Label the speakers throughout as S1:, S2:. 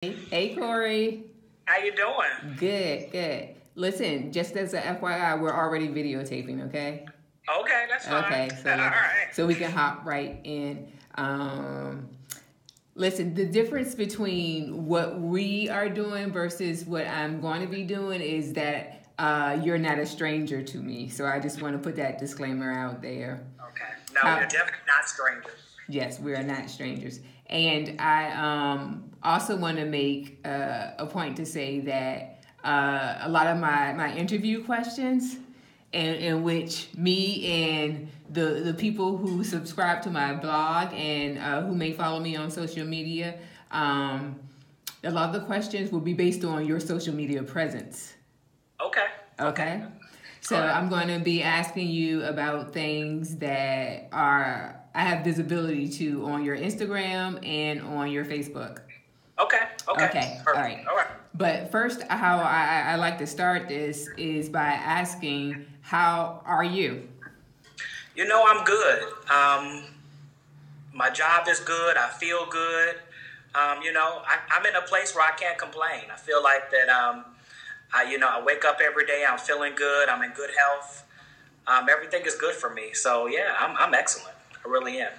S1: Hey, Cory.
S2: How you doing?
S1: Good, good. Listen, just as a FYI, we're already videotaping, okay?
S2: Okay, that's fine.
S1: Okay,
S2: All right.
S1: so we can hop right in. Listen, the difference between what we are doing versus what I'm going to be doing is that you're not a stranger to me. So I just want to put that disclaimer out there.
S2: Okay. No, you're definitely not strangers.
S1: Yes, we are not strangers. And I also want to make a point to say that a lot of my interview questions, in which me and the people who subscribe to my blog and who may follow me on social media, a lot of the questions will be based on your social media presence. Okay? So I'm going to be asking you about things that I have visibility to on your Instagram and on your Facebook.
S2: Okay.
S1: Perfect. All right. But first, how I like to start this is by asking, how are you?
S2: You know, I'm good. My job is good. I feel good. I'm in a place where I can't complain. I feel like that. I wake up every day. I'm feeling good. I'm in good health. Everything is good for me. So yeah, I'm excellent. I really am.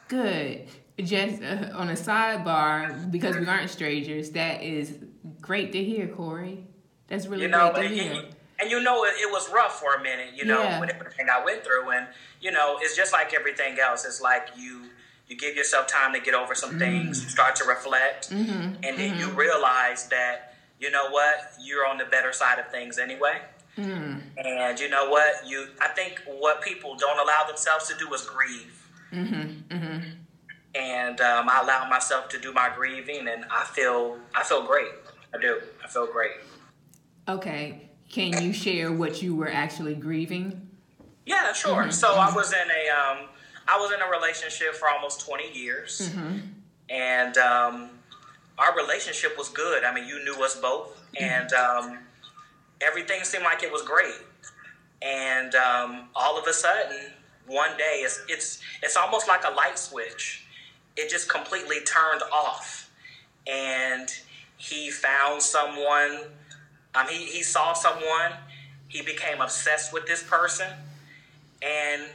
S1: Good. Just on a sidebar, because we aren't strangers, that is great to hear, Cory. That's really great to hear.
S2: And it was rough for a minute, with everything I went through. And, it's just like everything else. It's like you give yourself time to get over some things, you start to reflect, and then you realize that, you know what, you're on the better side of things anyway. And you know what, I think what people don't allow themselves to do is grieve. And I allow myself to do my grieving, and I feel great. I do. I feel great.
S1: Okay. Can you share what you were actually grieving?
S2: Yeah, sure. So I was in a relationship for almost 20 years, and our relationship was good. I mean, you knew us both, and everything seemed like it was great. And all of a sudden, one day, it's almost like a light switch. It just completely turned off, and he found someone. He saw someone. He became obsessed with this person, and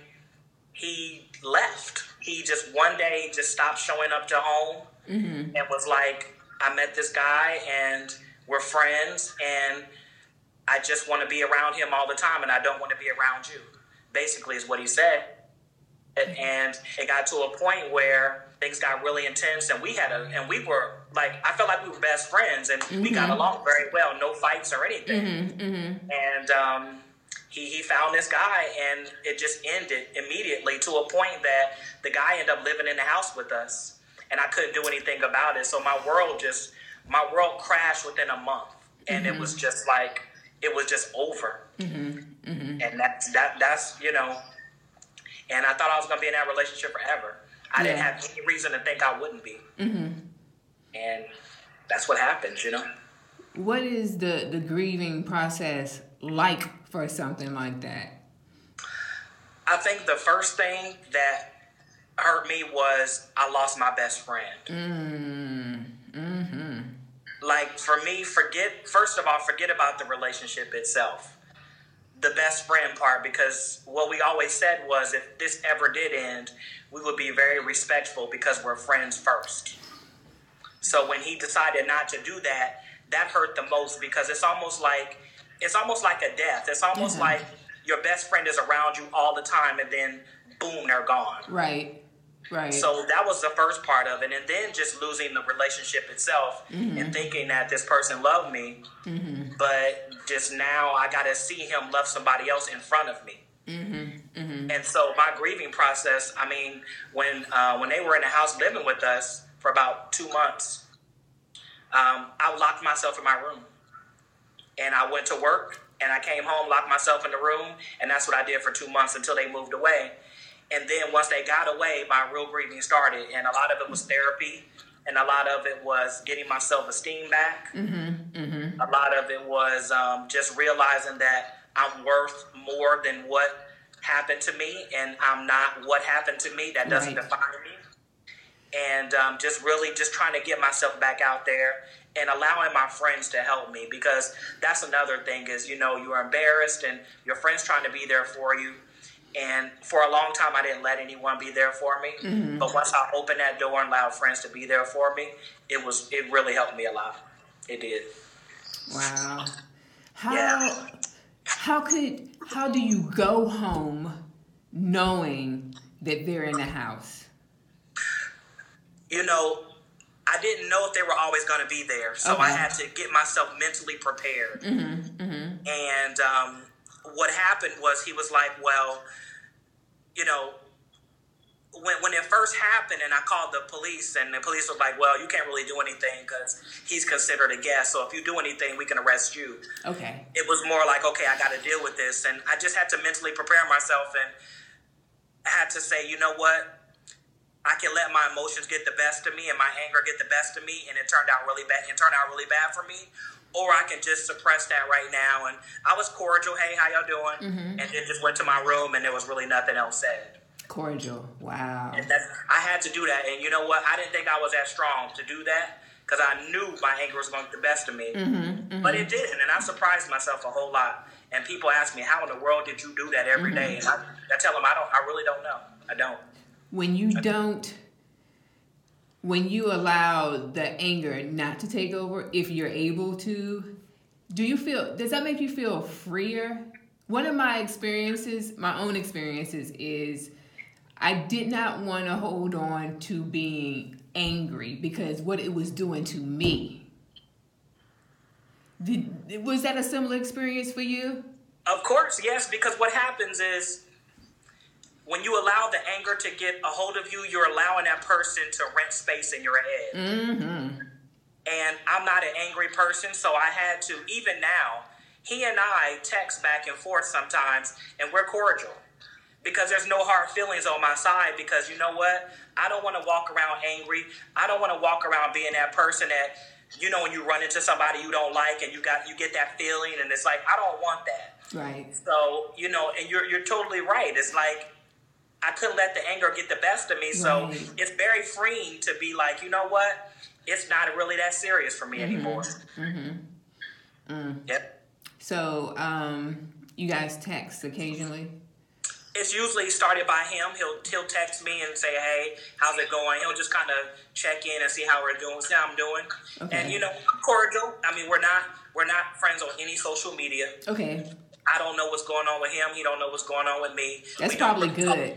S2: he left. He just one day just stopped showing up to home and was like, I met this guy and we're friends, and I just want to be around him all the time, and I don't want to be around you. Basically is what he said. And it got to a point where things got really intense, and we were like, I felt like we were best friends, and we got along very well, no fights or anything. And he found this guy, and it just ended immediately, to a point that the guy ended up living in the house with us, and I couldn't do anything about it. So my world crashed within a month, and it was just like, it was just over. And that's and I thought I was going to be in that relationship forever. I didn't have any reason to think I wouldn't be. And that's what happens,
S1: What is the grieving process like for something like that?
S2: I think the first thing that hurt me was I lost my best friend. Like, for me, forget about the relationship itself. The best friend part, because what we always said was, if this ever did end, we would be very respectful because we're friends first. So when he decided not to do that, that hurt the most, because it's almost like a death. It's almost like your best friend is around you all the time, and then boom, they're gone.
S1: Right.
S2: So that was the first part of it, and then just losing the relationship itself and thinking that this person loved me, but just now I got to see him love somebody else in front of me. And so my grieving process, I mean, when they were in the house living with us for about 2 months, I locked myself in my room, and I went to work, and I came home, locked myself in the room, and that's what I did for 2 months until they moved away. And then once they got away, my real grieving started, and a lot of it was therapy, and a lot of it was getting my self-esteem back. A lot of it was just realizing that I'm worth more than what happened to me, and I'm not what happened to me. That doesn't define me. And just really just trying to get myself back out there and allowing my friends to help me, because that's another thing is, you're embarrassed and your friends trying to be there for you. And for a long time, I didn't let anyone be there for me. Mm-hmm. But once I opened that door and allowed friends to be there for me, it really helped me a lot. It did.
S1: Wow. How do you go home knowing that they're in the house?
S2: I didn't know if they were always going to be there, so I had to get myself mentally prepared. Mm-hmm, mm-hmm. And what happened was he was like, well, when it first happened and I called the police, and the police was like, well, you can't really do anything because he's considered a guest, so if you do anything, we can arrest you.
S1: Okay.
S2: It was more like, okay, I got to deal with this, and I just had to mentally prepare myself, and I had to say, you know what? I can let my emotions get the best of me and my anger get the best of me, and it turned out really bad. It turned out really bad for me. Or I can just suppress that right now. And I was cordial. Hey, how y'all doing? Mm-hmm. And then just went to my room, and there was really nothing else said.
S1: Cordial. Wow.
S2: And I had to do that. And you know what? I didn't think I was that strong to do that because I knew my anger was going to get the best of me. Mm-hmm, mm-hmm. But it didn't. And I surprised myself a whole lot. And people ask me, how in the world did you do that every day? And I tell them, I really don't know. I don't.
S1: When you allow the anger not to take over, if you're able to, does that make you feel freer? One of my own experiences is I did not want to hold on to being angry because what it was doing to me. Was that a similar experience for you?
S2: Of course, yes, because what happens is, when you allow the anger to get a hold of you, you're allowing that person to rent space in your head. Mm-hmm. And I'm not an angry person, so I had to, even now, he and I text back and forth sometimes, and we're cordial. Because there's no hard feelings on my side, because you know what? I don't want to walk around angry. I don't want to walk around being that person that, when you run into somebody you don't like and you get that feeling, and it's like, I don't want that.
S1: Right.
S2: So, and you're totally right. It's like, I couldn't let the anger get the best of me, so it's very freeing to be like, you know what? It's not really that serious for me anymore. Mm-hmm. Mm. Yep.
S1: So, you guys text occasionally?
S2: It's usually started by him. He'll text me and say, hey, how's it going? He'll just kind of check in and see how we're doing, see how I'm doing. Okay. And, I'm cordial. I mean, we're not friends on any social media.
S1: Okay.
S2: I don't know what's going on with him. He don't know what's going on with me.
S1: That's probably good.